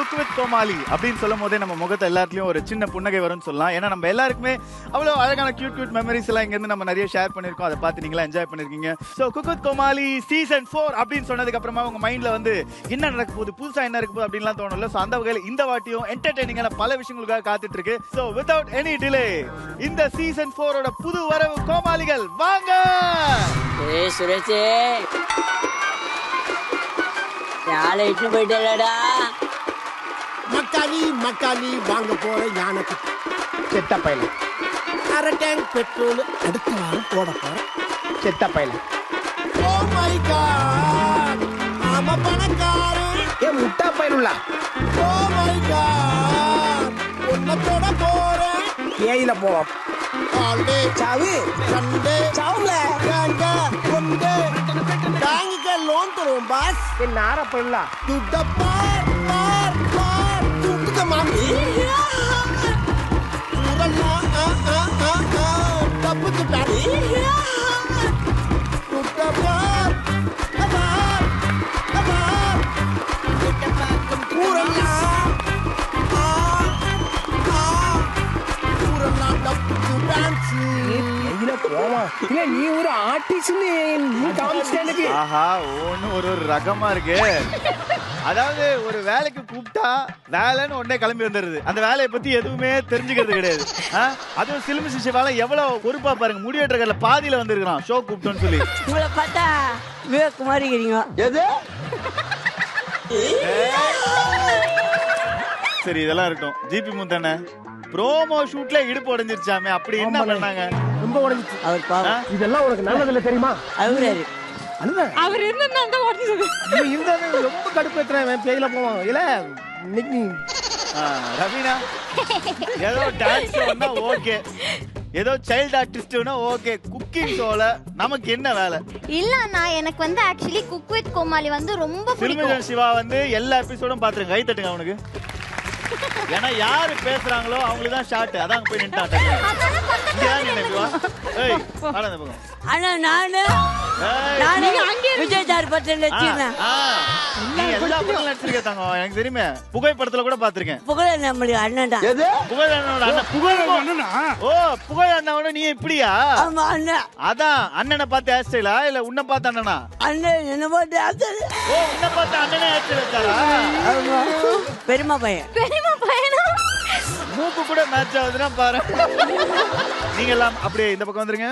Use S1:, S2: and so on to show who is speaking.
S1: Cook with கோமாளி அப்படின்னு சொல்லும் போதே நம்ம முகத்தை எல்லாத்துலயும் ஒரு சின்ன புன்னகை வரும்னு சொல்லலாம். ஏன்னா நம்ம எல்லாருக்குமே அவ்வளவு அழகான கியூட் மெமரிஸ் எல்லாம் இங்க இருந்து நம்ம நிறைய ஷேர் பண்ணிருக்கோம். அதை பார்த்து நீங்களா என்ஜாய் பண்ணிருக்கீங்க. So cook with Komali season 4 அப்படின்னு சொன்னதுக்கு அப்புறமா உங்க மைண்ட்ல வந்து என்ன நடக்க போகுது, புதுசா என்ன இருக்க போகுது அப்படின்லாம் தோணும்ல. சோ அந்த வகையில் இந்த வாட்டியும் என்டர்டெய்னிங்கான பல விஷயங்களுக்காக காத்துட்டு இருக்கு. சோ வித்அவுட் எனி டிலே இந்த சீசன் 4 ஓட புது வரவு கோமாளிகள் வாங்க.
S2: சுரேஷே யாரை இட்டு போயிட்டா
S3: மக்காளி மக்காளி வாங்க போற யானைக்கு
S4: செத்த பையல
S3: அரை டேங்க் பெட்ரோல் அடுத்த வாரம் போட போறேன்.
S4: செத்த பையல
S3: ஓ மை காட் ஆமா பணக்காரன்
S4: ஏ முட்டா பையலுள்ள
S3: ஓ மை காட் உன்னை தொட போறேன்.
S4: ஏயில போவோம்
S3: ஆல்டே
S4: சாவு
S3: சண்டே
S4: சாவுல
S3: கேங்க ஒண்டே பேங்குக்கு லோன் தருவோம் பாஸ்.
S4: என்ன ஆற பையலுள்ள
S3: துட்ட பார் பார் பார் துட்டுக்க மாமி தப்புக்கு டாடி துட்ட பார் பார் பார் ஊரெல்லாம் ஊரெல்லாம் தப்புக்கு டான்ஸ்.
S4: ஏயில போவா இல்ல நீ ஒரு ஆர்டிஸ்ட் நீ காமிச்சேனுக்கு
S1: ஆஹா ஒன்னு ஒரு ரகமா இருக்கு. அதாவது ஒரு வேலைக்கு கூப்பிட்டா வேலைன்னு உடனே கிளம்பி வந்துடுது. அந்த வேலையை பத்தி எதுவுமே தெரிஞ்சுக்கிறது கிடையாது. அதுவும் சிலுமி சிஷிவால எவ்வளவு பொறுப்பா பாருங்க. முடிவெட்டுறதுல பாதியில வந்திருக்கான் ஷோ கூப்பிட்டோன்னு சொல்லி.
S2: உங்களை பார்த்தா விவேக் குமாரிக்கிறீங்க.
S4: எது
S1: சரி இதெல்லாம் இருக்கட்டும். ஜிபி முந்தானே ப்ரோமோ ஷூட்ல இடுப்பு உடைஞ்சிருச்சாமே, அப்படி என்ன பண்ணாங்க?
S4: ரொம்ப உடைஞ்சிச்சு.
S2: அவர் பாவம்
S4: இதெல்லாம் உனக்கு நல்லதில்ல தெரியுமா?
S2: அவராரு
S5: அவர் இருந்தா அந்த உடஞ்சது
S4: இருந்தாலும் ரொம்ப கடுப்பேத்துறேன். பேயில போவான் இல்ல இன்னைக்கு நீ
S1: ரவீனா ஏதோ டான்ஸ் ஷோனா ஓகே, ஏதோ சைல்ட் ஆர்டிஸ்ட்னா ஓகே, குக்கிங் ஷோல நமக்கு என்ன வேலை?
S6: இல்ல அண்ணா, எனக்கு வந்து ஆக்சுவலி குக் வித் கோமாளி வந்து ரொம்ப பிடிக்கும்.
S1: சிலுமிஜன் சிவா வந்து எல்லா எபிசோடும் பாத்துருங்க. கை தட்டுங்க அவனுக்கு. ஏன்னா யாரு பேசுறாங்களோ அவங்களுக்கு தான் ஷார்ட். அதான் போய் நின்னுட்டாங்க.
S2: ஆனா நானு விஜய் சார் பட்டன் வச்சிருந்தேன்.
S1: எல்லா படத்துல நடிச்சிருக்கேன். எனக்கு தெரியுமே, புகைப்படத்துல கூட பாத்திருக்கேன்.
S2: புகழ் நம்மளுடைய அண்ணன் தான்.
S1: புகழ் அண்ணனோட அண்ணன். ஓ புகழ் அண்ணாவோட நீ இப்படியா?
S2: ஆமா அண்ணன்.
S1: அதான் அண்ணனை பார்த்து ஹேர் ஸ்டைலா இல்ல உன்னை பார்த்து அண்ணனா?
S2: அண்ணன் என்ன பார்த்து
S1: ஓ உன்னை பார்த்து அண்ணனே ஹேர் ஸ்டைல் வச்சாரா?
S2: பெருமா பையன்.
S6: பெரியமா பையனா?
S1: மூக்கு கூட மேட்ச் ஆகுதுன்னா பாரு. நீங்க எல்லாம் அப்படியே இந்த பக்கம் வந்துருங்க.